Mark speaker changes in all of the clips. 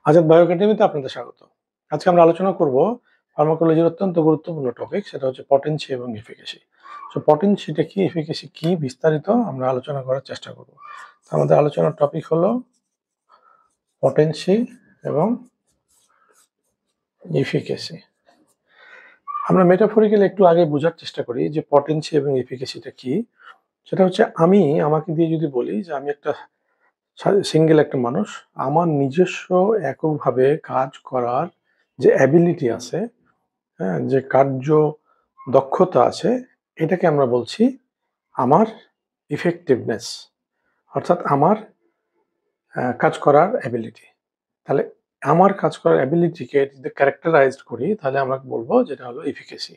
Speaker 1: Azad bio একাডেমিতে আপনাদের স্বাগত। আজকে আমরা আলোচনা করব ফার্মাকোলজির অত্যন্ত গুরুত্বপূর্ণ টপিক, সেটা হচ্ছে পটেন্সি এবং এফিকেসি। সো পটেন্সিটা কি, এফিকেসি কি, বিস্তারিত আমরা আলোচনা করার চেষ্টা করব। আমাদের আলোচনার টপিক হলো পটেন্সি এবং এফিকেসি। আমরা মেটাফরিক্যালি একটু আগে বোঝার চেষ্টা করি যে পটেন্সি এবং এফিকেসিটা কি। সেটা হচ্ছে আমাকে দিয়ে যদি বলি যে আমি একটা সিঙ্গেল একটা মানুষ, আমার নিজস্ব এককভাবে কাজ করার যে অ্যাবিলিটি আছে, হ্যাঁ, যে কার্য দক্ষতা আছে, এটাকে আমরা বলছি আমার ইফেক্টিভনেস, অর্থাৎ আমার কাজ করার অ্যাবিলিটি। তাহলে আমার কাজ করার অ্যাবিলিটিকে যদি ক্যারেক্টারাইজড করি, তাহলে আমরা বলবো যেটা হলো এফিকেসি।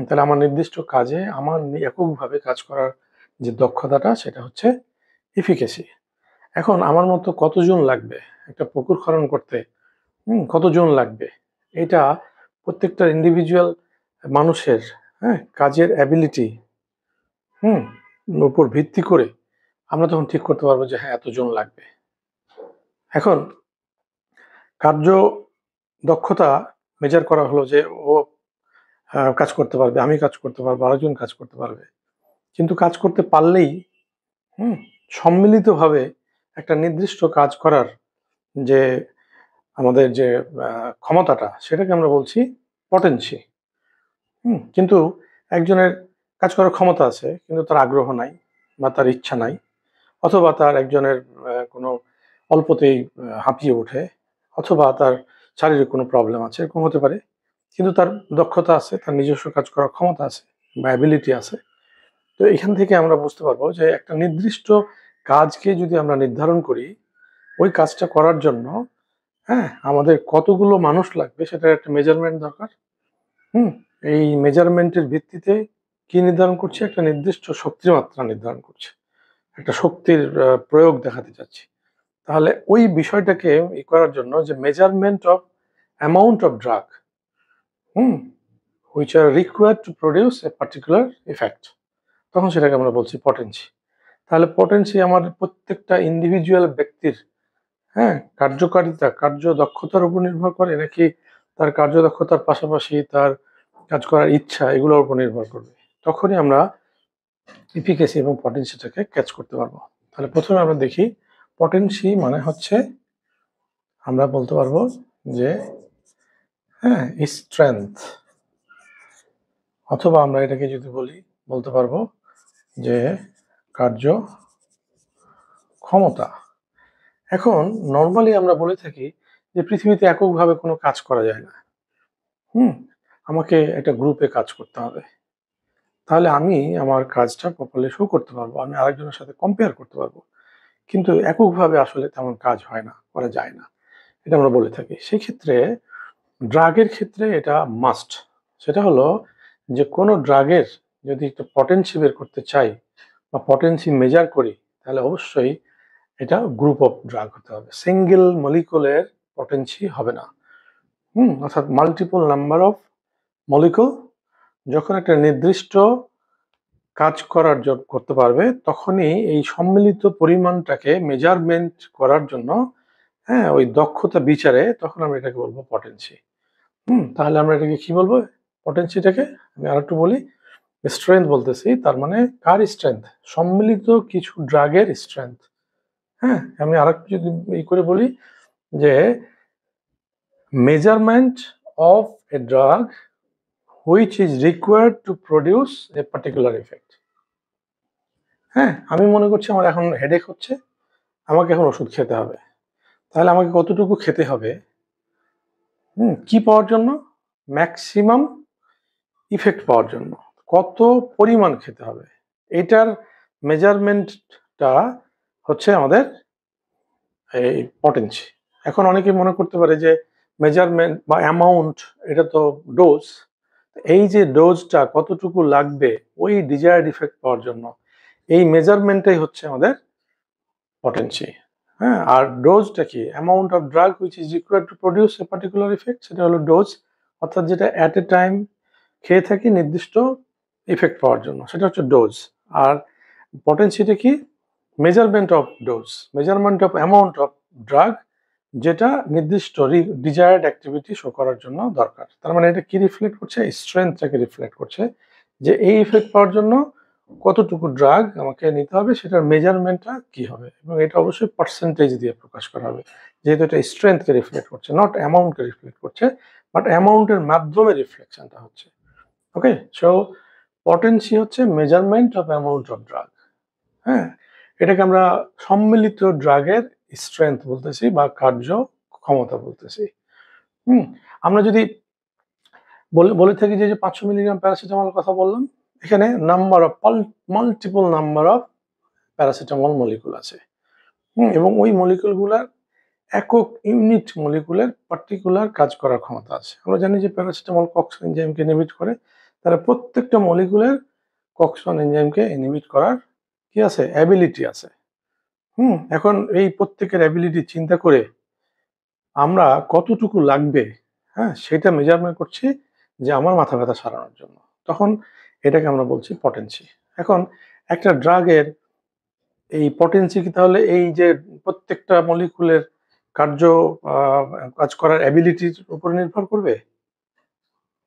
Speaker 1: তাহলে আমার নির্দিষ্ট কাজে আমার এককভাবে কাজ করার যে দক্ষতাটা, সেটা হচ্ছে এফিকেসি। এখন আমার মতো কতজন লাগবে একটা পুকুর খনন করতে, কতজন লাগবে, এটা প্রত্যেকটা ইন্ডিভিজুয়াল মানুষের, হ্যাঁ, কাজের অ্যাবিলিটি উপর ভিত্তি করে আমরা তখন ঠিক করতে পারবো যে হ্যাঁ, এতজন লাগবে। এখন কার্য দক্ষতা মেজার করা হলো যে ও কাজ করতে পারবে, আমি কাজ করতে পারবো, আরেকজন কাজ করতে পারবে। কিন্তু কাজ করতে পারলেই সম্মিলিতভাবে একটা নির্দিষ্ট কাজ করার যে আমাদের যে ক্ষমতাটা, সেটাকে আমরা বলছি পটেন্সি। কিন্তু একজনের কাজ করার ক্ষমতা আছে কিন্তু তার আগ্রহ নাই বা তার ইচ্ছা নাই, অথবা তার একজনের কোনো অল্পতেই হাঁপিয়ে ওঠে, অথবা তার শারীরিক কোনো প্রবলেম আছে, এরকম হতে পারে। কিন্তু তার দক্ষতা আছে, তার নিজস্ব কাজ করার ক্ষমতা আছে বা অ্যাবিলিটি আছে। তো এখান থেকে আমরা বুঝতে পারবো যে একটা নির্দিষ্ট কাজকে যদি আমরা নির্ধারণ করি, ওই কাজটা করার জন্য হ্যাঁ আমাদের কতগুলো মানুষ লাগবে সেটার একটা মেজারমেন্ট দরকার। এই মেজারমেন্টের ভিত্তিতে কি নির্ধারণ করছে? একটা নির্দিষ্ট শক্তির মাত্রা নির্ধারণ করছে, একটা শক্তির প্রয়োগ দেখাতে চাচ্ছি। তাহলে ওই বিষয়টাকে করার জন্য যে measurement of amount of drug which are required to produce a particular effect, তখন সেটাকে আমরা বলছি পটেন্সি। তাহলে পটেন্সি আমাদের প্রত্যেকটা ইন্ডিভিজুয়াল ব্যক্তির হ্যাঁ কার্যকারিতা, কার্য দক্ষতার উপর নির্ভর করে, নাকি তার কার্যদক্ষতার পাশাপাশি তার কাজ করার ইচ্ছা, এগুলোর উপর নির্ভর করবে। তখনই আমরা এফিকেসি এবং পটেন্সিটাকে ক্যাচ করতে পারবো। তাহলে প্রথমে আমরা দেখি পটেন্সি মানে হচ্ছে, আমরা বলতে পারবো যে হ্যাঁ স্ট্রেংথ, অথবা আমরা এটাকে যদি বলতে পারবো যে কার্য ক্ষমতা। এখন নর্মালি আমরা বলে থাকি যে পৃথিবীতে এককভাবে কোনো কাজ করা যায় না। আমাকে একটা গ্রুপে কাজ করতে হবে, তাহলে আমি আমার কাজটা প্রপারলি শো করতে পারবো, আমি আরেকজনের সাথে কম্পেয়ার করতে পারবো। কিন্তু এককভাবে আসলে তেমন কাজ হয় না, করা যায় না, এটা আমরা বলে থাকি। সেক্ষেত্রে ড্রাগের ক্ষেত্রে এটা মাস্ট। সেটা হলো যে কোনো ড্রাগের যদি একটা পটেন্সি বের করতে চাই বা পটেন্সি মেজার করি, তাহলে অবশ্যই এটা গ্রুপ অফ ড্রাগ হতে হবে, সিঙ্গেল মলিকুলের পটেন্সি হবে না। অর্থাৎ মাল্টিপল নাম্বার অফ মলিকুল যখন একটা নির্দিষ্ট কাজ করতে পারবে, তখনই এই সম্মিলিত পরিমাণটাকে মেজারমেন্ট করার জন্য হ্যাঁ ওই দক্ষতা বিচারে তখন আমরা এটাকে বলবো পটেন্সি। তাহলে আমরা এটাকে কি বলবো? পটেন্সিটাকে আমি আরেকটু বলি, স্ট্রেংথ বলতেছি, তার মানে কার স্ট্রেংথ? সম্মিলিত কিছু ড্রাগের স্ট্রেংথ। হ্যাঁ, আমি আরেকটু যদি এই করে বলি যে measurement of a drug which is required to produce a particular effect. হ্যাঁ, আমি মনে করছি আমার এখন হেডেক হচ্ছে, আমাকে এখন ওষুধ খেতে হবে। তাহলে আমাকে কতটুকু খেতে হবে কি পাওয়ার জন্য? ম্যাক্সিমাম ইফেক্ট পাওয়ার জন্য কত পরিমাণ খেতে হবে, এটার মেজারমেন্টটা হচ্ছে আমাদের এই পটেন্সি। এখন অনেকে মনে করতে পারে যে মেজারমেন্ট বা অ্যামাউন্ট, এটা তো ডোজ। এই যে ডোজটা কতটুকু লাগবে ওই ডিজায়ার্ড ইফেক্ট পাওয়ার জন্য, এই মেজারমেন্টটাই হচ্ছে আমাদের পটেন্সি। হ্যাঁ, আর ডোজটা কি? Amount of drug which is required to produce a particular effect, সেটা হলো ডোজ। অর্থাৎ যেটা অ্যাট এ টাইম খেয়ে থাকি নির্দিষ্ট ইফেক্ট পাওয়ার জন্য, সেটা হচ্ছে ডোজ। আর পটেন্সিটা কি? Measurement of dose, measurement of amount of drug যেটা নির্দিষ্ট ডিজায়ার্ড অ্যাক্টিভিটি শো করার জন্য দরকার। তার মানে এটা কি রিফ্লেক্ট করছে? স্ট্রেংথটাকে রিফ্লেক্ট করছে যে এই ইফেক্ট পাওয়ার জন্য কতটুকু ড্রাগ আমাকে নিতে হবে, সেটার মেজারমেন্টটা কি হবে, এবং এটা অবশ্যই পার্সেন্টেজ দিয়ে প্রকাশ করা হবে, যেহেতু এটা স্ট্রেংথকে রিফ্লেক্ট করছে, নট অ্যামাউন্টকে রিফ্লেক্ট করছে, বাট অ্যামাউন্টের মাধ্যমে রিফ্লেকশনটা হচ্ছে। ওকে, সো পটেন্সি হচ্ছে measurement of amount of drug. হ্যাঁ, এটাকে আমরা সম্মিলিত ড্রাগের স্ট্রেংথ বলতেছি বা কার্য ক্ষমতা বলতেছি। আমরা যদি বলে থাকি যে 500 মিলিগ্রাম প্যারাসিটামল কথা বললাম, এখানে number of multiple number of paracetamol molecule আছে, এবং ওই মলিকুলগুলার একক ইউনিট মলিকুলের পার্টিকুলার কাজ করার ক্ষমতা আছে। আমরা জানি যে প্যারাসিটামল কক্সন এনজাইমকে ইনহিবিট করে, তারা প্রত্যেকটা মলিকুলের কক্সন এনজাইমকে ইনহিবিট করার কি আছে? অ্যাবিলিটি আছে। এখন এই প্রত্যেকের অ্যাবিলিটি চিন্তা করে আমরা কতটুকু লাগবে, হ্যাঁ, সেটা মেজারমেন্ট করছি যে আমার মাথা ব্যথা সারানোর জন্য। তখন এটাকে আমরা বলছি পটেন্সি। এখন একটা ড্রাগের এই পটেন্সি কি তাহলে এই যে প্রত্যেকটা মলিকুলের কার্য কাজ করার অ্যাবিলিটির উপর নির্ভর করবে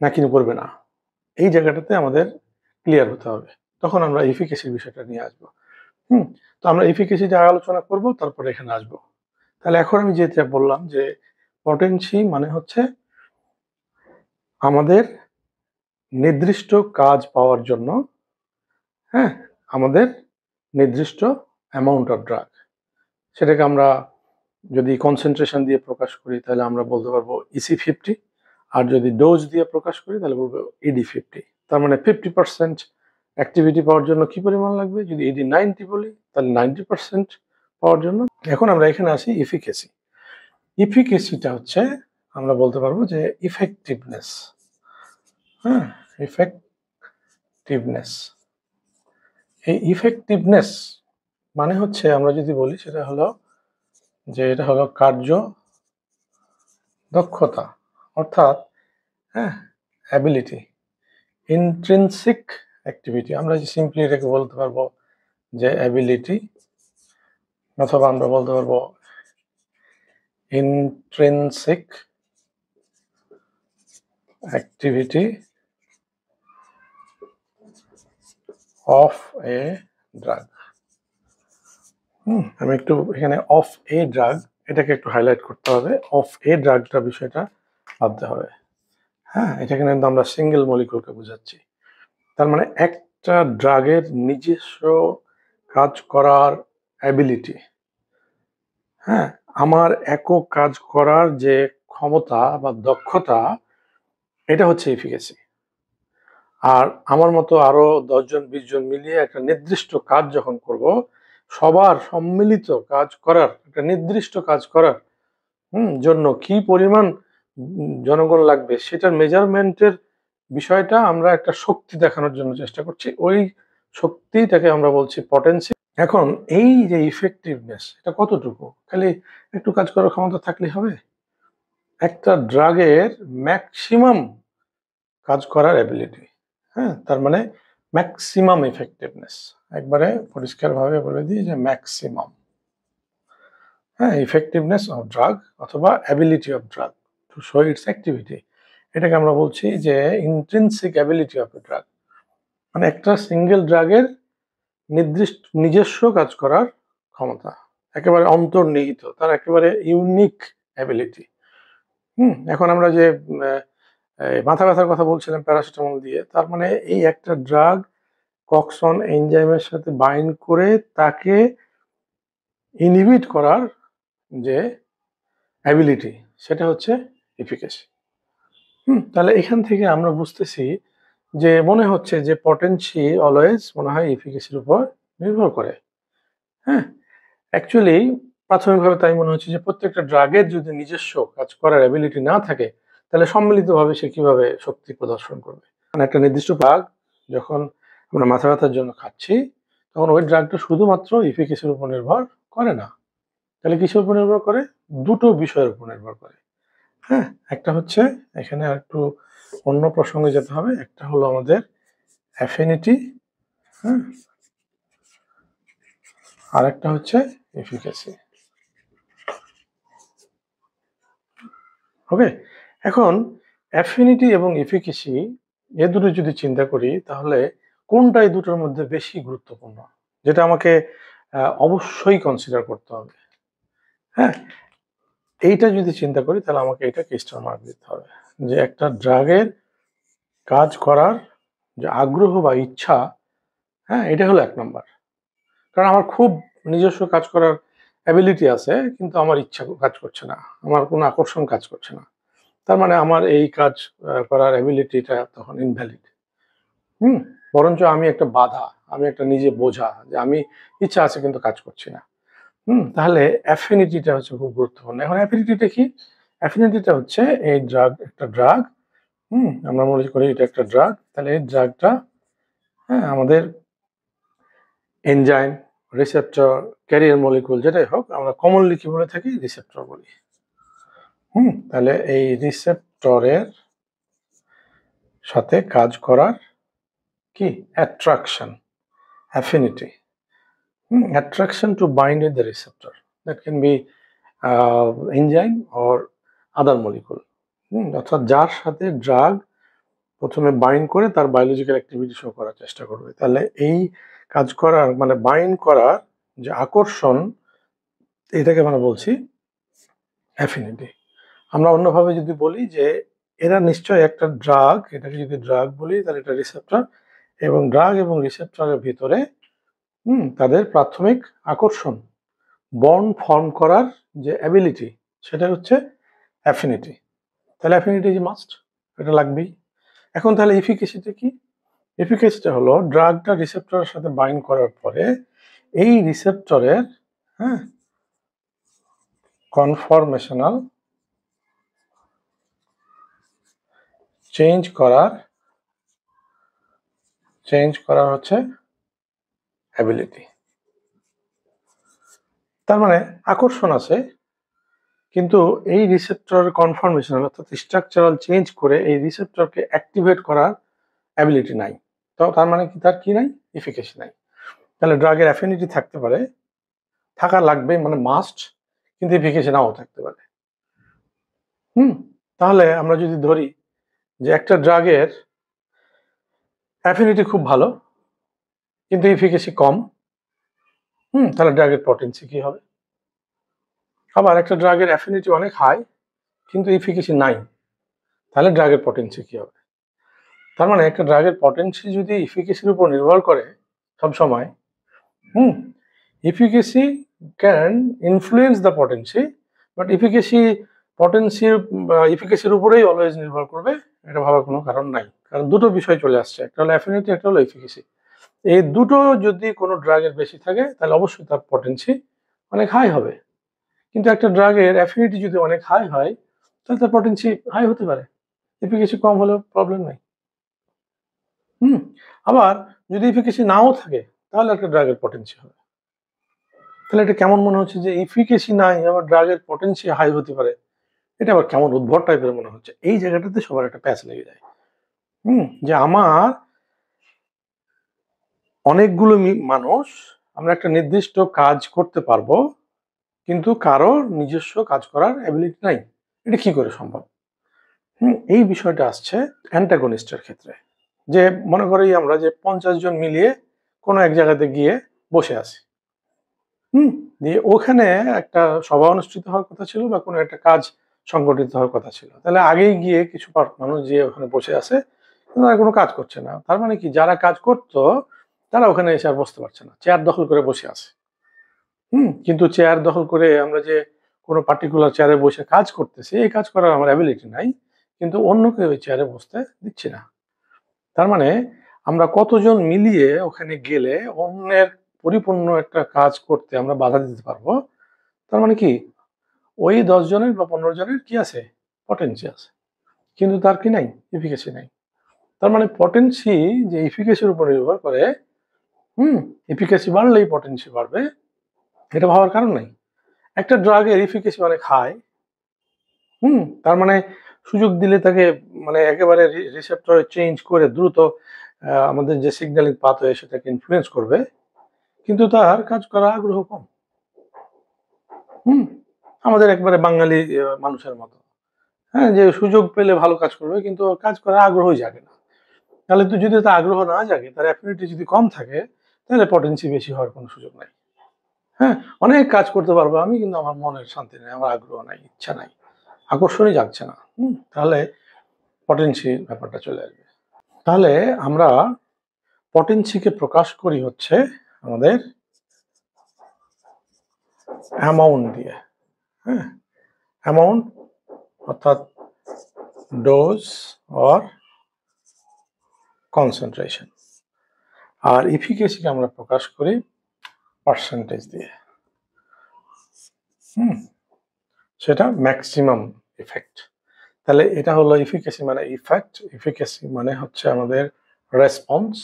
Speaker 1: নাকি করবে না? এই জায়গাটাতে আমাদের ক্লিয়ার হতে হবে। তখন আমরা এফিকেসির বিষয়টা নিয়ে আসবো। তো আমরা এফিকেসিটা আলোচনা করব, তারপরে এখানে আসবো। তাহলে এখন আমি যেটা বললাম যে পটেন্সি মানে হচ্ছে আমাদের নির্দিষ্ট কাজ পাওয়ার জন্য, হ্যাঁ, আমাদের নির্দিষ্ট অ্যামাউন্ট অফ ড্রাগ, সেটাকে আমরা যদি কনসেন্ট্রেশন দিয়ে প্রকাশ করি তাহলে আমরা বলতে পারবো EC50, আর যদি ডোজ দিয়ে প্রকাশ করি তাহলে বলবো ED50। তার মানে 50% অ্যাক্টিভিটি পাওয়ার জন্য কি পরিমাণ লাগবে? যদি ED90 বলি তাহলে 90% পাওয়ার জন্য। এখন আমরা এখানে আসি এফিকেসি। এফিকেসিটা হচ্ছে আমরা বলতে পারবো যে ইফেক্টিভনেস। হ্যাঁ, ইফেক্টিভনেস, এই ইফেক্টিভনেস মানে হচ্ছে আমরা যদি বলি সেটা হলো যে এটা হলো কার্য দক্ষতা, অর্থাৎ হ্যাঁ অ্যাবিলিটি, ইন্ট্রিনসিক অ্যাক্টিভিটি। আমরা সিম্পলি এটাকে বলতে পারবো যে অ্যাবিলিটি, অথবা আমরা বলতে পারবো intrinsic activity of a drug. আমি একটু এখানে অফ এ ড্রাগ এটাকে একটু হাইলাইট করতে হবে। অফ এ ড্রাগটা বিষয়টা ভাবতে হবে। হ্যাঁ, এটা কিন্তু আমরা সিঙ্গেল মলিকুলকে বোঝাচ্ছি। তার মানে একটা ড্রাগের নিজস্ব কাজ করার অ্যাবিলিটি, হ্যাঁ, আমার একক কাজ করার যে ক্ষমতা বা দক্ষতা, এটা হচ্ছে এফিকেসি। আর আমার মতো আরো 10 জন 20 জন মিলিয়ে একটা নির্দিষ্ট কাজ যখন করব, সবার সম্মিলিত কাজ করার, একটা নির্দিষ্ট কাজ করার জন্য কি পরিমাণ জনগণ লাগবে সেটার মেজারমেন্টের বিষয়টা আমরা একটা শক্তি দেখানোর জন্য চেষ্টা করছি। ওই শক্তিটাকে আমরা বলছি পটেন্সি। এখন এই যে ইফেক্টিভনেস, এটা কতটুকু? খালি একটু কাজ করার ক্ষমতা থাকলে হবে? একটা ড্রাগের ম্যাক্সিমাম কাজ করার অ্যাবিলিটি, হ্যাঁ, তার মানে ম্যাক্সিমাম ইফেক্টিভনেস, একবারে পরিষ্কারভাবে বলে দিই যে ম্যাক্সিমাম, হ্যাঁ, ইফেক্টিভনেস অফ ড্রাগ অথবা ability of drug to show it's activity, এটাকে আমরা বলছি যে intrinsic ability of a drug. মানে একটা সিঙ্গেল ড্রাগের নিজস্ব কাজ করার ক্ষমতা, একেবারে অন্তর্নিহিত, তার একেবারে ইউনিক অ্যাবিলিটি। এখন আমরা যে মাথা ব্যথার কথা বলছিলাম প্যারাসিটামল দিয়ে, তার মানে এই একটা ড্রাগ কক্সন এনজাইমের সাথে বাইন্ড করে তাকে ইনহিবিট করার যে অ্যাবিলিটি, সেটা হচ্ছে এফিকেসি। তাহলে এখান থেকে আমরা বুঝতেছি যে মনে হচ্ছে যে পটেন্সি অলওয়েজ মনে হয় এফিকেসির উপর নির্ভর করে। হ্যাঁ, অ্যাকচুয়ালি প্রাথমিকভাবে তাই মনে হচ্ছে যে প্রত্যেকটা ড্রাগের যদি নিজস্ব কাজ করার অ্যাবিলিটি না থাকে তাহলে সম্মিলিতভাবে সে কিভাবে শক্তি প্রদর্শন করবে। মানে একটা নির্দিষ্ট ড্রাগ যখন আমরা মাথা ব্যথার জন্য খাচ্ছি, তখন ওই ড্রাগটা শুধুমাত্র এফিকেসির উপর নির্ভর করে না। তাহলে কিসের উপর নির্ভর করে? দুটো বিষয়ের উপর নির্ভর করে। হ্যাঁ, একটা হচ্ছে এখানে আরেকটু অন্য প্রসঙ্গে যেতে হবে। একটা হলো আমাদের অ্যাফিনিটি, হ্যাঁ, আর একটা হচ্ছে এফিকেসি। ওকে, এখন অ্যাফিনিটি এবং এফিকেসি এ দুটো যদি চিন্তা করি তাহলে কোনটা এই দুটোর মধ্যে বেশি গুরুত্বপূর্ণ, যেটা আমাকে অবশ্যই কনসিডার করতে হবে। হ্যাঁ, এইটা যদি চিন্তা করি তাহলে আমাকে এটা স্টার মার্ক দিতে হবে যে একটা ড্রাগের কাজ করার যে আগ্রহ বা ইচ্ছা, হ্যাঁ, এটা হলো 1 নাম্বার। কারণ আমার খুব নিজস্ব কাজ করার অ্যাবিলিটি আছে, কিন্তু আমার ইচ্ছা কাজ করছে না, আমার কোনো আকর্ষণ কাজ করছে না। তার মানে আমার এই কাজ করার অ্যাবিলিটিটা তখন ইনভ্যালিড। হুম? বরঞ্চ আমি একটা বাধা, আমি একটা নিজে বোঝা যে আমি ইচ্ছা আছে কিন্তু কাজ করছি না। তাহলে অ্যাফিনিটিটা হচ্ছে খুব গুরুত্বপূর্ণ। এখন অ্যাফিনিটিটা কি? অ্যাফিনিটিটা হচ্ছে এই ড্রাগ, একটা ড্রাগ, আমরা মনে করি এটা একটা ড্রাগ, তাহলে এই ড্রাগটা, হ্যাঁ, আমাদের এনজাইম, রিসেপ্টর, ক্যারিয়ার মলিকুল যেটাই হোক, আমরা কমনলি কি বলে থাকি? রিসেপ্টর বলি। তাহলে এই রিসেপ্টরের সাথে কাজ করার কি? Attraction, affinity, attraction to bind with the receptor. That can be enzyme or other molecule. অর্থাৎ যার সাথে ড্রাগ প্রথমে বাইন্ড করে তার বায়োলজিক্যাল অ্যাক্টিভিটি শো করার চেষ্টা করবে। তাহলে এই কাজ করার মানে বাইন্ড করার যে আকর্ষণ, এটাকে আমরা বলছি অ্যাফিনিটি। আমরা অন্যভাবে যদি বলি যে এরা নিশ্চয়ই একটা ড্রাগ, এটাকে যদি ড্রাগ বলি তাহলে এটা রিসেপ্টর, এবং ড্রাগ এবং রিসেপ্টরের ভিতরে তাদের প্রাথমিক আকর্ষণ, বন্ড ফর্ম করার যে অ্যাবিলিটি, সেটা হচ্ছে অ্যাফিনিটি। তাহলে অ্যাফিনিটি ইজ মাস্ট, এটা লাগবেই। এখন তাহলে এফিকেসিটা কি? এফিকেসিটা হলো ড্রাগটা রিসেপ্টরের সাথে বাইন্ড করার পরে এই রিসেপ্টরের, হ্যাঁ, কনফরমেশনাল চেঞ্জ করার হচ্ছে অ্যাবিলিটি। তার মানে আকর্ষণ আছে, কিন্তু এই রিসেপ্টর কনফরমেশনাল অর্থাৎ স্ট্রাকচারাল চেঞ্জ করে এই রিসেপ্টরকে অ্যাক্টিভেট করার অ্যাবিলিটি নাই। তো তার মানে কি? তার কি নাই? এফিকেসি নাই। তাহলে ড্রাগের অ্যাফিনিটি থাকতে পারে, থাকা লাগবে, মানে মাস্ট, কিন্তু এফিকেসি নাও থাকতে পারে। তাহলে আমরা যদি ধরি যে একটা ড্রাগের অ্যাফিনিটি খুব ভালো কিন্তু এফিকেসি কম, তাহলে ড্রাগের পটেন্সি কি হবে? আবার একটা ড্রাগের অ্যাফিনিটি অনেক হাই কিন্তু এফিকেসি নাই, তাহলে ড্রাগের পটেন্সি কি হবে? তার মানে একটা ড্রাগের পটেন্সি যদি এফিকেসির উপর নির্ভর করে সব সময়, efficacy can influence the potency, but এফিকেসির উপরেই অলওয়েজ নির্ভর করবে, এটা ভাবার কোনো কারণ নাই। কারণ দুটো বিষয় চলে আসছে, একটা হলো অ্যাফিনিটি, একটা হলো এফিকেসি। এই দুটো যদি কোনো ড্রাগের বেশি থাকে তাহলে অবশ্যই তার পটেন্সি অনেক হাই হবে। কিন্তু একটা ড্রাগের অ্যাফিনিটি যদি অনেক হাই হয় তাহলে তার পটেন্সি হাই হতে পারে, এফিকেসি কম হলেও প্রবলেম নাই। আবার যদি এফিকেসি নাও থাকে তাহলে একটা ড্রাগের পটেন্সি হবে। তাহলে এটা কেমন মনে হচ্ছে যে এফিকেসি নাই আবার ড্রাগের পটেন্সি হাই হতে পারে? এটা আবার কেমন উদ্ভট টাইপের মনে হচ্ছে। এই জায়গাটাতে সবার একটা প্যাচ লেগে যায়। যে আমার অনেকগুলো মানুষ, আমরা একটা নির্দিষ্ট কাজ করতে পারবো, কিন্তু কারোর নিজস্ব কাজ করার অ্যাবিলিটি নাই। এটা কি করে সম্ভব? এই বিষয়টা আসছে অ্যান্টাগনিস্টের ক্ষেত্রে। যে মনে করি আমরা যে 50 জন মিলিয়ে কোনো এক জায়গাতে গিয়ে বসে আছি, দিয়ে ওখানে একটা সভা অনুষ্ঠিত হওয়ার কথা ছিল বা কোনো একটা কাজ সংগঠিত হওয়ার কথা ছিল। তাহলে আগেই গিয়ে কিছু মানুষ যে ওখানে বসে আছে, তারা কোনো কাজ করছে না। তার মানে কি? যারা কাজ করতো তারা ওখানে এসে আর বসতে পারছে না, চেয়ার দখল করে বসে আছে। কিন্তু চেয়ার দখল করে আমরা যে কোনো পার্টিকুলার চেয়ারে বসে কাজ করতেছি, এই কাজ করার আমার অ্যাবিলিটি নাই, কিন্তু অন্যকে ওই চেয়ারে বসতে দিচ্ছি না। তার মানে আমরা কতজন মিলিয়ে ওখানে গেলে অন্যের পরিপূর্ণ একটা কাজ করতে আমরা বাধা দিতে পারবো? তার মানে কি? ওই 10 জনের বা 15 জনের কি আছে? পটেন্সি আছে, কিন্তু তার কি নাই? এফিকেসি নাই। তার মানে পটেন্সি যে এফিকেসির উপর নির্ভর করে, এফিকেসি বাড়লেই পটেন্সি বাড়বে, এটা ভাবার কারণ নাই। একটা ড্রাগের এফিকেসি অনেক হাই, তার মানে সুযোগ দিলে তাকে মানে একেবারে রিসেপ্টরে চেঞ্জ করে দ্রুত আমাদের যে সিগন্যালিং পাথওয়ে সেটাকে ইনফ্লুয়েন্স করবে, কিন্তু তার কাজ করার আগ্রহ কম। আমাদের একবারে বাঙালি মানুষের মতো, হ্যাঁ, যে সুযোগ পেলে ভালো কাজ করবে কিন্তু ওর কাজ করার আগ্রহই জাগে না। তাহলে তো যদি তার আগ্রহ না জাগে, তার অ্যাফিনিটি যদি কম থাকে, তাহলে পটেনশি বেশি হওয়ার কোনো সুযোগ নাই। হ্যাঁ, অনেক কাজ করতে পারবো আমি, কিন্তু আমার মনের শান্তি নেই, আমার আগ্রহ নাই, ইচ্ছা নাই, আকর্ষণই জাগছে না। তাহলে পটেনশি ব্যাপারটা চলে আসবে। তাহলে আমরা পটেনশিকে প্রকাশ করি হচ্ছে আমাদের অ্যামাউন্ট দিয়ে। হ্যাঁ, অ্যামাউন্ট অর্থাৎ ডোজ অর কনসেন্ট্রেশন। আর ইফিকেসিকে আমরা প্রকাশ করি পার্সেন্টেজ দিয়ে। সেটা ম্যাক্সিমাম ইফেক্ট। তাহলে এটা হলো ইফিকেসি মানে ইফেক্ট, ইফিকেসি মানে হচ্ছে আমাদের রেসপন্স।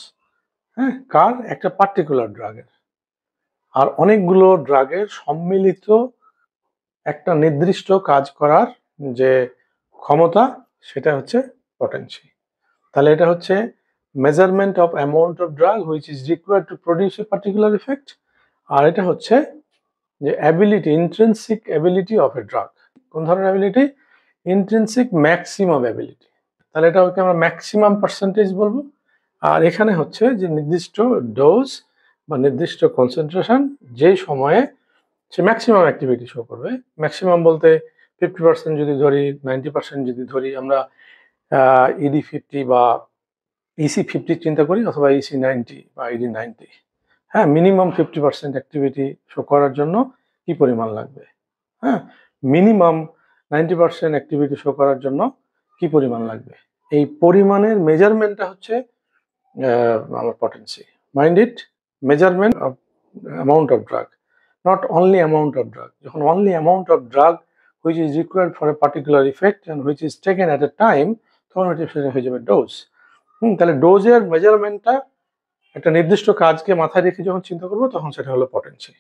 Speaker 1: হ্যাঁ, কার? একটা পার্টিকুলার ড্রাগের। আর অনেকগুলো ড্রাগের সম্মিলিত একটা নির্দিষ্ট কাজ করার যে ক্ষমতা, সেটা হচ্ছে পটেনশি। তাহলে এটা হচ্ছে measurement of amount of drug which is required to produce a particular effect. আর এটা হচ্ছে যে ability, intrinsic ability of a drug. কোন ধরনের অ্যাবিলিটি? Intrinsic maximum ability. তাহলে এটা হচ্ছে আমরা ম্যাক্সিমাম পার্সেন্টেজ বলবো। আর এখানে হচ্ছে যে নির্দিষ্ট ডোজ বা নির্দিষ্ট কনসেন্ট্রেশন যেই সময়ে সে ম্যাক্সিমাম অ্যাক্টিভিটি শো করবে। ম্যাক্সিমাম বলতে 50% যদি ধরি, 90% যদি ধরি আমরা, ইডি 50 বা ইসি 50 চিন্তা করি, অথবা ইসি 90 বা ইডি 90। হ্যাঁ, মিনিমাম 50% অ্যাক্টিভিটি শো করার জন্য কি পরিমাণ লাগবে? হ্যাঁ, মিনিমাম 90% অ্যাক্টিভিটি শো করার জন্য কি পরিমাণ লাগবে? এই পরিমাণের মেজারমেন্টটা হচ্ছে আমার potency. Mind it, measurement of amount of drug, not only amount of drug. যখন only amount of drug which is required for a particular effect and which is taken at a time, তখন সেটা হয়ে যাবে dose. তাহলে ডোজের মেজারমেন্টটা একটা নির্দিষ্ট কাজকে মাথায় রেখে যখন চিন্তা করবো, তখন সেটা হলো পটেন্সি।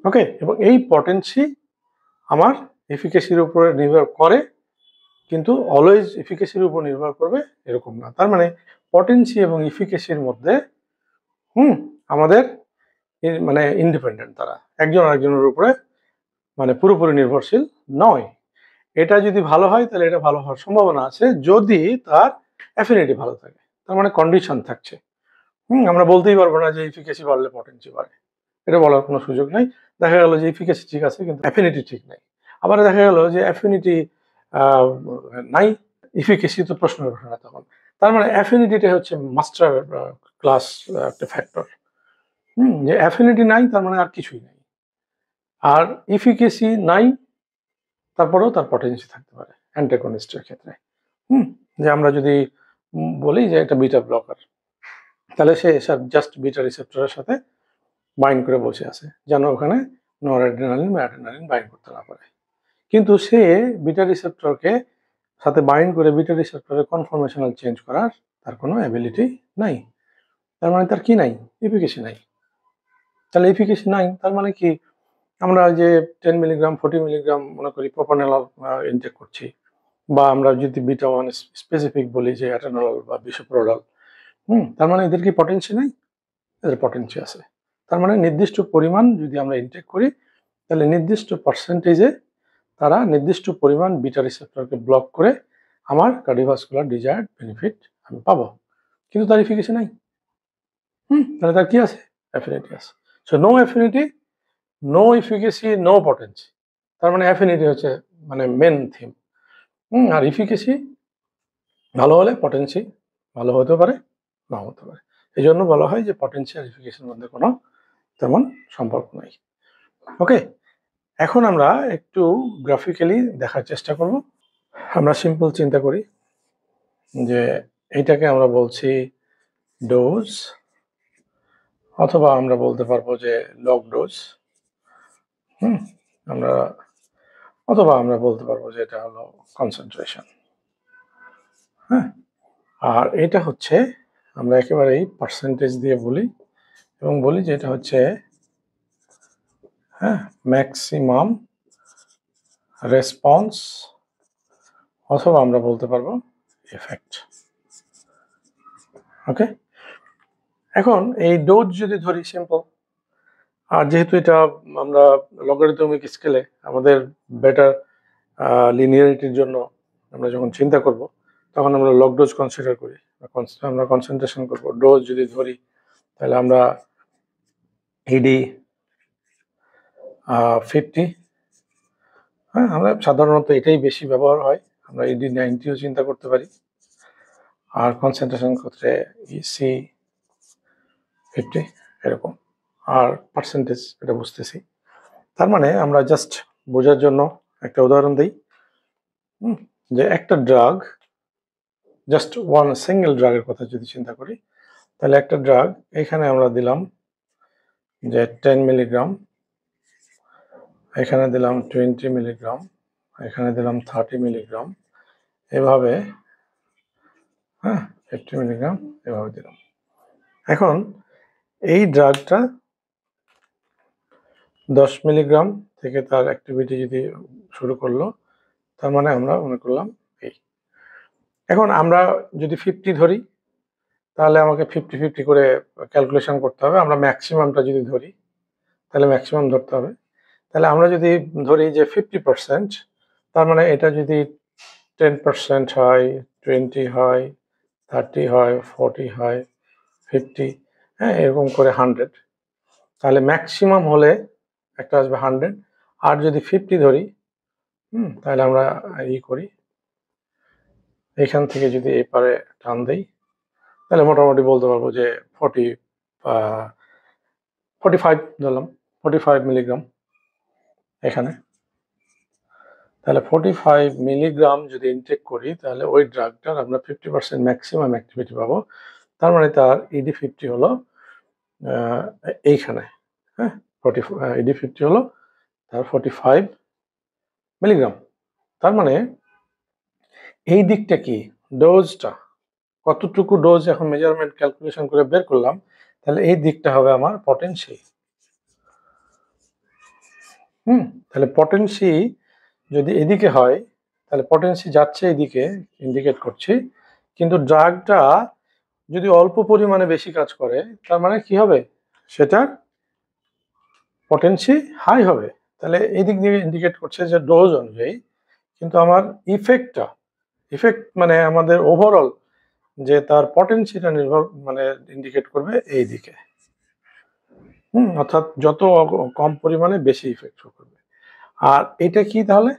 Speaker 1: ওকে, এবং এই পটেন্সি আমার এফিকেসির উপরে নির্ভর করে, কিন্তু অলওয়েজ এফিকেসির উপর নির্ভর করবে এরকম না। তার মানে পটেন্সি এবং এফিকেসির মধ্যে আমাদের মানে ইন্ডিপেন্ডেন্ট, তারা একজন আরেকজনের উপরে মানে পুরোপুরি নির্ভরশীল নয়। এটা যদি ভালো হয়, তাহলে এটা ভালো হওয়ার সম্ভাবনা আছে যদি তার অ্যাফিনিটি ভালো থাকে। তার মানে কন্ডিশন থাকছে। আমরা বলতেই পারবো না যে এফিকেসি বাড়লে পটেন্সি বাড়ে, এটা বলার কোনো সুযোগ নাই। দেখা গেল যে এফিকেসি ঠিক আছে কিন্তু অ্যাফিনিটি ঠিক নাই। আবার দেখা গেল যে অ্যাফিনিটি নাই, এফিকেসি তো প্রশ্ন ওঠে না তখন। তার মানে অ্যাফিনিটিটা হচ্ছে মাস্টার ক্লাস একটা ফ্যাক্টর। যে অ্যাফিনিটি নাই, তার মানে আর কিছুই নাই। আর এফিকেসি নাই, তারপরেও তার পটেন্সি থাকতে পারে অ্যান্টাগনিস্টের ক্ষেত্রে। যে আমরা যদি বলি যে একটা বিটা ব্লকার, তাহলে সে জাস্ট বিটা রিসেপ্টরের সাথে বাইন্ড করে বসে আছে, যেন ওখানে নরঅ্যাড্রেনালিন বা অ্যাড্রেনালিন বাইন্ড করতে না পারে। কিন্তু সে বিটা রিসেপ্টরকে সাথে বাইন্ড করে বিটা রিসেপ্টরের কনফরমেশনাল চেঞ্জ করার তার কোনো অ্যাবিলিটি নাই। তার মানে তার কি নাই? এফিকেসি নাই। তাহলে এফিকেসি নাই, তার মানে কি? আমরা যে 10 মিলিগ্রাম 40 মিলিগ্রাম মনে করি প্রোপানেলল ইনটেক করছি, বা আমরা যদি বিটা 1 স্পেসিফিক বলি যে অ্যাটেনল বা বিসোপ্রোডল, তার মানে এদের কি পটেন্সি নাই? এদের পটেন্সি আছে। তার মানে নির্দিষ্ট পরিমাণ যদি আমরা ইনটেক করি, তাহলে নির্দিষ্ট পার্সেন্টেজে তারা নির্দিষ্ট পরিমাণ বিটা রিসেপ্টরকে ব্লক করে আমার কার্ডিওভাস্কুলার ডিজায়ার্ড বেনিফিট আমি পাবো। কিন্তু তার এফিকেসি নাই। তাহলে তার কি আছে? অ্যাফিনিটি আছে। So no affinity, no efficacy, no potency. তার মানে অ্যাফিনিটি হচ্ছে মানে মেন থিম। আর এফিকেসি ভালো হলে পটেন্সি ভালো হতে পারে, নাও হতে পারে। এই জন্য বলা হয় যে পটেন্সি আর এফিকেসির মধ্যে কোনো তেমন সম্পর্ক নাই। ওকে, এখন আমরা একটু গ্রাফিক্যালি দেখার চেষ্টা করব। আমরা সিম্পল চিন্তা করি যে এইটাকে আমরা বলছি ডোজ, অথবা আমরা বলতে পারবো যে লগ ডোজ। আমরা অথবা আমরা বলতে পারবো যে এটা হলো কনসেন্ট্রেশন। হ্যাঁ, আর এটা হচ্ছে আমরা একেবারেই পার্সেন্টেজ দিয়ে বলি, এবং বলি যে এটা হচ্ছে ম্যাক্সিমাম রেসপন্স, অথবা আমরা বলতে পারবো এফেক্ট। ওকে, এখন এই ডোজ যদি ধরি সিম্পল, আর যেহেতু এটা আমরা লগারিদমিক স্কেলে আমাদের বেটার লিনিয়ারিটির জন্য আমরা যখন চিন্তা করব তখন আমরা লগ ডোজ কনসিডার করি, আমরা কনসেন্ট্রেশন করব। ডোজ যদি ধরি তাহলে আমরা ইডি 50, হ্যাঁ আমরা সাধারণত এটাই বেশি ব্যবহার হয়, আমরা ইডি 90ও চিন্তা করতে পারি। আর কনসেন্ট্রেশন ক্ষেত্রে ইসি 50 এরকম, আর পার্সেন্টেজ এটা বুঝতেছি। তার মানে আমরা জাস্ট বোঝার জন্য একটা উদাহরণ দিই, যে একটা ড্রাগ, জাস্ট ওয়ান সিঙ্গেল ড্রাগের কথা যদি চিন্তা করি, তাহলে একটা ড্রাগ এখানে আমরা দিলাম যে 10 মিলিগ্রাম, এখানে দিলাম 20 মিলিগ্রাম, এখানে দিলাম 30 মিলিগ্রাম, এভাবে, হ্যাঁ 50 মিলিগ্রাম এভাবে দিলাম। এখন এই ড্রাগটা 10 মিলিগ্রাম থেকে তার অ্যাক্টিভিটি যদি শুরু করলো, তার মানে আমরা মনে করলাম এই। এখন আমরা যদি 50 ধরি তাহলে আমাকে 50-50 করে ক্যালকুলেশন করতে হবে। আমরা ম্যাক্সিমামটা যদি ধরি তাহলে ম্যাক্সিমাম ধরতে হবে। তাহলে আমরা যদি ধরি যে 50%, তার মানে এটা যদি 10% হয়, 20 হয়, 30 হয়, 40 হয়, 50, হ্যাঁ এরকম করে 100, তাহলে ম্যাক্সিমাম হলে একটা আসবে 100। আর যদি 50 ধরি, তাহলে আমরা করি, এখান থেকে যদি এপারে টান দেই তাহলে মোটামুটি বলতে পারবো যে 45 ধরলাম, 45 মিলিগ্রাম এখানে। তাহলে 45 মিলিগ্রাম যদি ইনটেক করি তাহলে ওই ড্রাগটার আমরা 50% ম্যাক্সিমাম অ্যাক্টিভিটি পাবো। তার মানে তার ইডি 50 হলো এইখানে, হ্যাঁ ইডি 50 হলো তার 45 মিলিগ্রাম। তার মানে এই দিকটা কি, ডোজটা কতটুকু ডোজ এখন মেজারমেন্ট ক্যালকুলেশন করে বের করলাম, তাহলে এই দিকটা হবে আমার পটেন্সি। তাহলে পটেন্সি যদি এদিকে হয় তাহলে পটেন্সি যাচ্ছে এদিকে, ইন্ডিকেট করছি, কিন্তু ড্রাগটা যদি অল্প পরিমাণে বেশি কাজ করে তার মানে কি হবে, সেটার পটেন্সি হাই হবে। তাহলে এই দিক দিয়ে ইন্ডিকেট করছে যে ডোজ অনুযায়ী, কিন্তু আমার ইফেক্ট মানে আমাদের ওভারঅল যে তার পটেন্সিটা নির্ভর মানে ইন্ডিকেট করবে এই দিকে, অর্থাৎ যত কম পরিমাণে বেশি ইফেক্ট করবে। আর এটা কি তাহলে,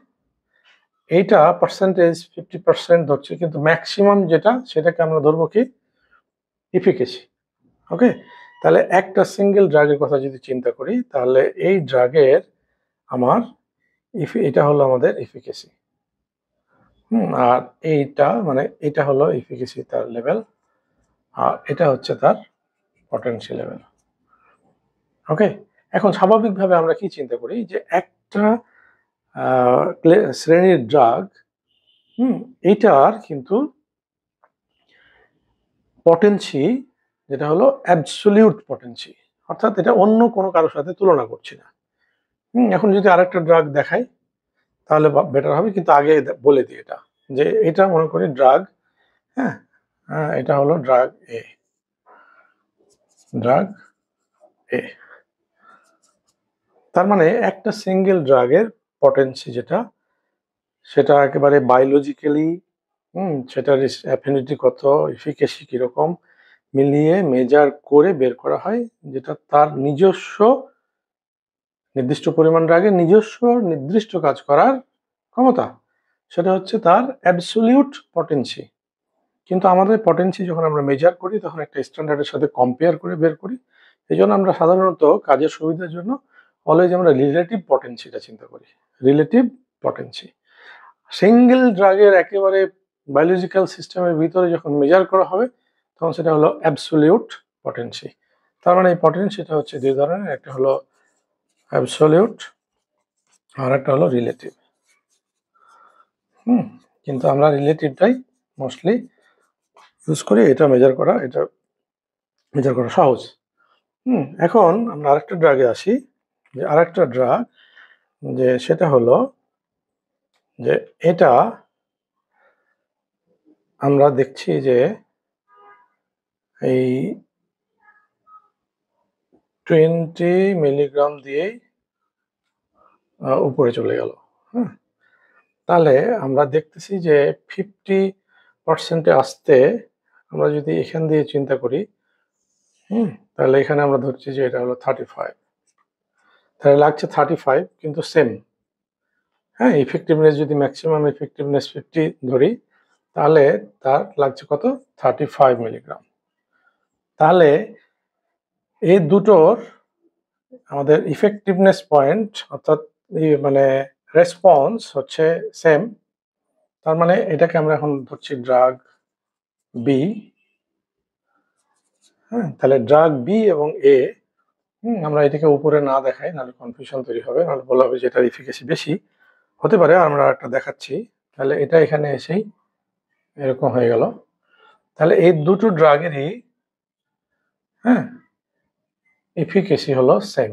Speaker 1: এইটা পার্সেন্টেজ 50% ধরছে, কিন্তু ম্যাক্সিমাম যেটা সেটাকে আমরা ধরবো কি ইফিকেসি। ওকে, তাহলে একটা সিঙ্গেল ড্রাগের কথা যদি চিন্তা করি তাহলে এই ড্রাগের আমার এটা হলো আমাদের ইফিকেসি, আর এইটা মানে এটা হলো ইফিকেসি তার লেভেল, আর এটা হচ্ছে তার পটেনশিয়াল লেভেল। ওকে, এখন স্বাভাবিকভাবে আমরা কি চিন্তা করি যে একটা শ্রেণীর ড্রাগ, এইটার কিন্তু পটেন্সি যেটা হলো অ্যাবসলিউট পটেন্সি, অর্থাৎ এটা অন্য কোনো কারোর সাথে তুলনা করছি না। এখন যদি আরেকটা ড্রাগ দেখাই তাহলে বেটার হবে, কিন্তু আগে বলে দিই এটা, যে এটা মনে করি ড্রাগ, হ্যাঁ এটা হলো ড্রাগ এ, ড্রাগ এ। তার মানে একটা সিঙ্গেল ড্রাগের পটেন্সি যেটা, সেটা একেবারে বায়োলজিক্যালি, সেটার অ্যাফিনিটি কত, এফিকেসি কিরকম মিলিয়ে মেজার করে বের করা হয়, যেটা তার নিজস্ব নির্দিষ্ট পরিমাণ ড্রাগের নিজস্ব নির্দিষ্ট কাজ করার ক্ষমতা, সেটা হচ্ছে তার অ্যাবসলিউট পটেন্সি। কিন্তু আমাদের পটেন্সি যখন আমরা মেজার করি তখন একটা স্ট্যান্ডার্ডের সাথে কম্পেয়ার করে বের করি। এই জন্য আমরা সাধারণত কাজের সুবিধার জন্য অলওয়েজ আমরা রিলেটিভ পটেন্সিটা চিন্তা করি, রিলেটিভ পটেন্সি। সিঙ্গেল ড্রাগের একেবারে বায়োলজিক্যাল সিস্টেমের ভিতরে যখন মেজার করা হবে তখন সেটা হলো অ্যাবসলিউট পটেন্সি। তার মানে এই পটেন্সিটা হচ্ছে দুই ধরনের, একটা হলো অ্যাবসলিউট আর একটা হলো রিলেটিভ। কিন্তু আমরা রিলেটিভটাই মোস্টলি ইউজ করি, এটা মেজার করা সহজ। এখন আমরা আরেকটা ড্রাগে আসি, যে আরেকটা ড্রাগ যে সেটা হলো যে এটা আমরা দেখছি যে এই 20 মিলিগ্রাম দিয়েই উপরে চলে গেল। তাহলে আমরা দেখতেছি যে 50% আসতে আমরা যদি এখান দিয়ে চিন্তা করি, তাহলে এখানে আমরা ধরছি যে এটা হলো 35, তাহলে লাগছে 35 কিন্তু সেম। হ্যাঁ, ইফেক্টিভনেস যদি ম্যাক্সিমাম ইফেক্টিভনেস 50 ধরি, তাহলে তার লাগছে কত? 35 মিলিগ্রাম। তাহলে এই দুটোর আমাদের ইফেক্টিভনেস পয়েন্ট অর্থাৎ মানে রেসপন্স হচ্ছে সেম। তার মানে এটাকে আমরা এখন ধরছি ড্রাগ বি। হ্যাঁ, তাহলে ড্রাগ বি এবং এ, আমরা এটাকে উপরে না দেখাই, নাহলে কনফিউশন তৈরি হবে, নাহলে বলা হবে যে এটার এফিকাসি বেশি হতে পারে। আমরা একটা দেখাচ্ছি, তাহলে এটা এখানে এসেই এরকম হয়ে গেল। তাহলে এই দুটো ড্রাগেরই হ্যাঁ এফিকাসি হলো সেম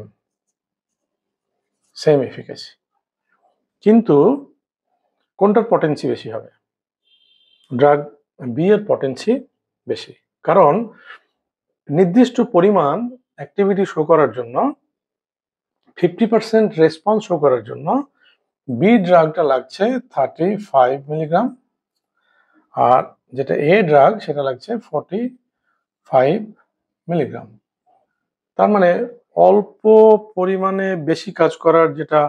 Speaker 1: এফিকাসি, কিন্তু কোনটার পটেন্সি বেশি হবে? ড্রাগ বি এর পটেন্সি বেশি, কারণ নির্দিষ্ট পরিমাণ অ্যাক্টিভিটি শো করার জন্য 50% রেসপন্স শো করার জন্য বি ড্রাগটা লাগছে 35 মিলিগ্রাম, আর যেটা এ ড্রাগ সেটা লাগছে 45 মিলিগ্রাম। তার মানে অল্প পরিমাণে বেশি কাজ করার যেটা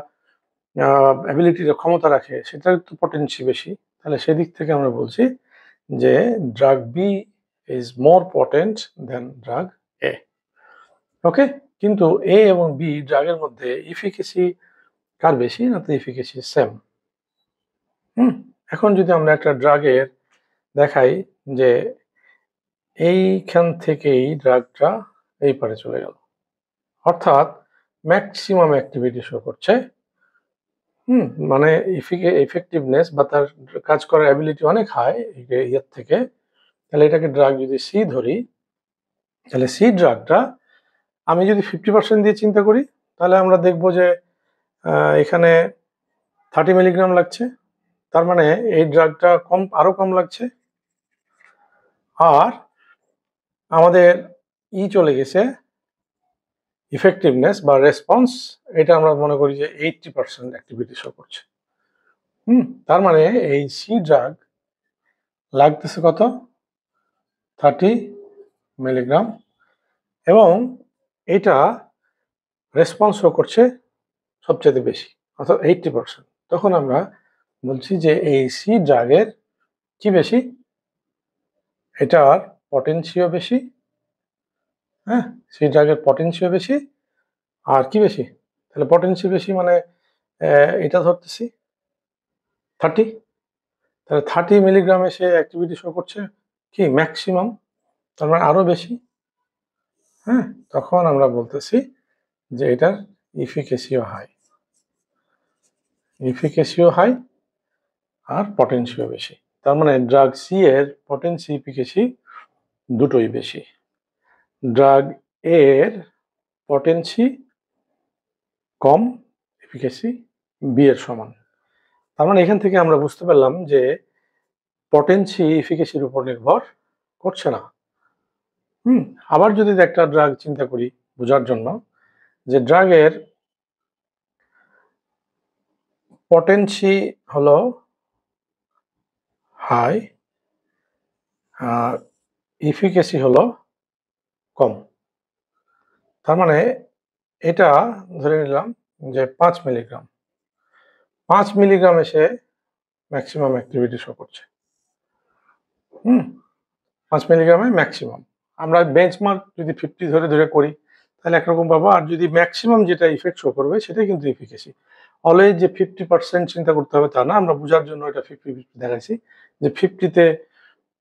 Speaker 1: অ্যাবিলিটির ক্ষমতা রাখে, সেটার তো পটেন্সি বেশি। তাহলে সেদিক থেকে আমরা বলছি যে drug B is more potent than drug A. Okay, কিন্তু এ এবং বি ড্রাগের মধ্যে ইফিকেসি কার বেশি? না, তো ইফিকেসি সেম। এখন যদি আমরা একটা ড্রাগের দেখাই যে এইখান থেকেই ড্রাগটা এই পারে চলে গেল, অর্থাৎ ম্যাক্সিমাম অ্যাক্টিভিটি শো করছে, মানে ইফেক্টিভনেস বা তার কাজ করার অ্যাবিলিটি অনেক হাই এর থেকে। তাহলে এটাকে ড্রাগ যদি সি ধরি, তাহলে সি ড্রাগটা আমি যদি 50% দিয়ে চিন্তা করি, তাহলে আমরা দেখব যে এখানে 30 মিলিগ্রাম লাগছে। তার মানে এই ড্রাগটা আরো কম লাগছে। আর আমাদের চলে গেছে ইফেক্টিভনেস বা রেসপন্স, এটা আমরা মনে করি যে 80% অ্যাক্টিভিটি শো করছে। তার মানে এই সি ড্রাগ লাগতেছে কত? 30 মিলিগ্রাম, এবং এটা রেসপন্স শো করছে সবচেয়ে বেশি, অর্থাৎ 80%। তখন আমরা বলছি যে এই সি ড্রাগের কি বেশি? এটার পটেন্সিও বেশি। হ্যাঁ, সি ড্রাগের পটেন্সিও বেশি। আর কি বেশি? তাহলে পটেন্সি বেশি মানে এটা ধরতেছি 30, তাহলে 30 মিলিগ্রামে সে অ্যাক্টিভিটি শো করছে কি ম্যাক্সিমাম, তার মানে আরো বেশি। হ্যাঁ, তখন আমরা বলতেছি যে এটার ইফিকেসিও হাই, আর পটেন্সিও বেশি। তার মানে ড্রাগ সি এর পটেন্সি ইফিকেসি দুটোই বেশি। ড্রাগ এর পটেন্সি কম, এফিকাসি বি এর সমান। তার মানে এখান থেকে আমরা বুঝতে পারলাম যে পটেন্সি এফিকাসির উপর নির্ভর করছে না। আবার যদি একটা ড্রাগ চিন্তা করি বোঝার জন্য, যে ড্রাগের পটেন্সি হলো হাই আর এফিকাসি হলো কম। তার মানে এটা ধরে নিলাম যে 5 মিলিগ্রাম, 5 মিলিগ্রাম এসে ম্যাক্সিমাম অ্যাক্টিভিটি শো করছে। 5 মিলিগ্রামে ম্যাক্সিমাম। আমরা বেঞ্চমার্ক যদি 50 ধরে ধরে করি, তাহলে একরকম পাবো। আর যদি ম্যাক্সিমাম যেটা ইফেক্ট শো করবে সেটাই কিন্তু এফিকাসি। অলওয়েজ যে 50% চিন্তা করতে হবে তা না, আমরা বোঝার জন্য এটা 50-50 দেখাইছি, যে 50-তে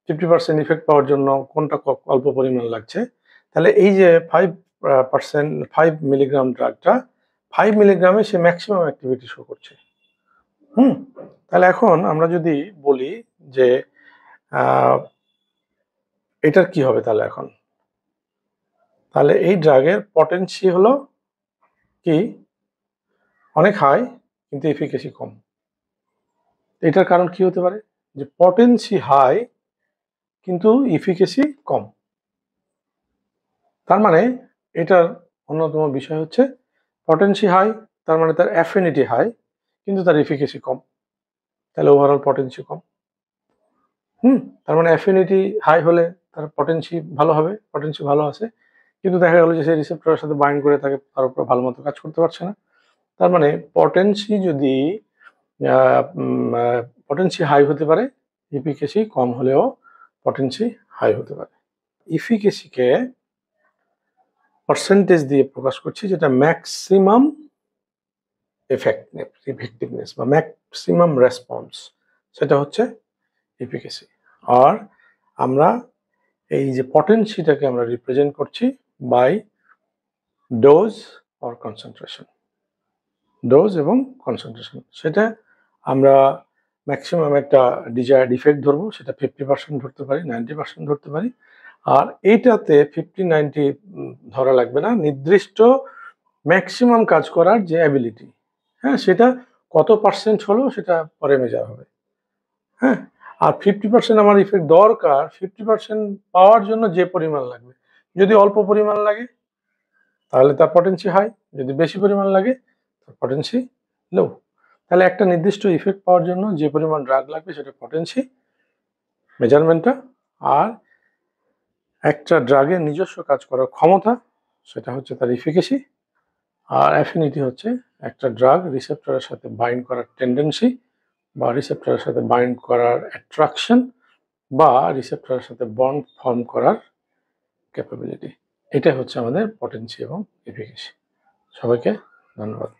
Speaker 1: 50% ইফেক্ট পাওয়ার জন্য কোনটা অল্প পরিমাণ লাগছে। তাহলে এই যে 5 মিলিগ্রাম ড্রাগটা 5 মিলিগ্রামে সে ম্যাক্সিমাম অ্যাক্টিভিটি শো করছে। তাহলে এখন আমরা যদি বলি যে এটার কি হবে, তাহলে এখন তাহলে এই ড্রাগের পটেন্সি হলো কি অনেক হাই কিন্তু এফিকাসি কম। এটার কারণ কি হতে পারে? যে পটেন্সি হাই কিন্তু এফিকাসি কম। তার মানে এটার অন্যতম বিষয় হচ্ছে পটেন্সি হাই, তার মানে তার অ্যাফিনিটি হাই কিন্তু তার এফিকাসি কম। তাহলে ওভারঅল পটেন্সি কম। তার মানে অ্যাফিনিটি হাই হলে তার পটেন্সি ভালো হবে, পটেন্সি ভালো আছে, কিন্তু দেখা গেল যে সেই রিসেপ্টরের সাথে বাইন্ড করে তার উপর ভালো মতো কাজ করতে পারছে না। তার মানে পটেন্সি যদি পটেন্সি হাই হতে পারে, ইফিকেসি কম হলেও পটেন্সি হাই হতে পারে। ইফিকেসিকে পার্সেন্টেজ দিয়ে প্রকাশ করছি, যেটা ম্যাক্সিমাম ইফেক্টিভনেস বা ম্যাক্সিমাম রেসপন্স, সেটা হচ্ছে ইফিকেসি। আর আমরা এই যে পটেন্সিটাকে আমরা রিপ্রেজেন্ট করছি by dose or concentration, dose এবং কনসেন্ট্রেশন। সেটা আমরা ম্যাক্সিমাম একটা ডিজায়ার্ড ইফেক্ট ধরবো, সেটা 50% ধরতে পারি, 90% ধরতে পারি। আর এইটাতে 50-90 ধরা লাগবে না, নির্দিষ্ট ম্যাক্সিমাম কাজ করার যে অ্যাবিলিটি, হ্যাঁ, সেটা কত পার্সেন্ট হলো সেটা পরে মেজার হবে। হ্যাঁ, আর 50% আমার ইফেক্ট দরকার, 50% পাওয়ার জন্য যে পরিমাণ লাগবে, যদি অল্প পরিমাণ লাগে তাহলে তার পটেন্সি হাই, যদি বেশি পরিমাণ লাগে তার পটেন্সি লো। তাহলে একটা নির্দিষ্ট ইফেক্ট পাওয়ার জন্য যে পরিমাণ ড্রাগ লাগবে সেটা পটেন্সি মেজারমেন্টটা, আর একটা ড্রাগের নিজস্ব কাজ করার ক্ষমতা সেটা হচ্ছে তার ইফিকেসি, আর অ্যাফিনিটি হচ্ছে একটা ড্রাগ রিসেপ্টরের সাথে বাইন্ড করার টেন্ডেন্সি বা রিসেপ্টরের সাথে বাইন্ড করার অ্যাট্রাকশন বা রিসেপ্টরের সাথে বন্ড ফর্ম করার ক্যাপাবিলিটি। এটাই হচ্ছে আমাদের পটেন্সি এবং এফিকেসি। সবাইকে ধন্যবাদ।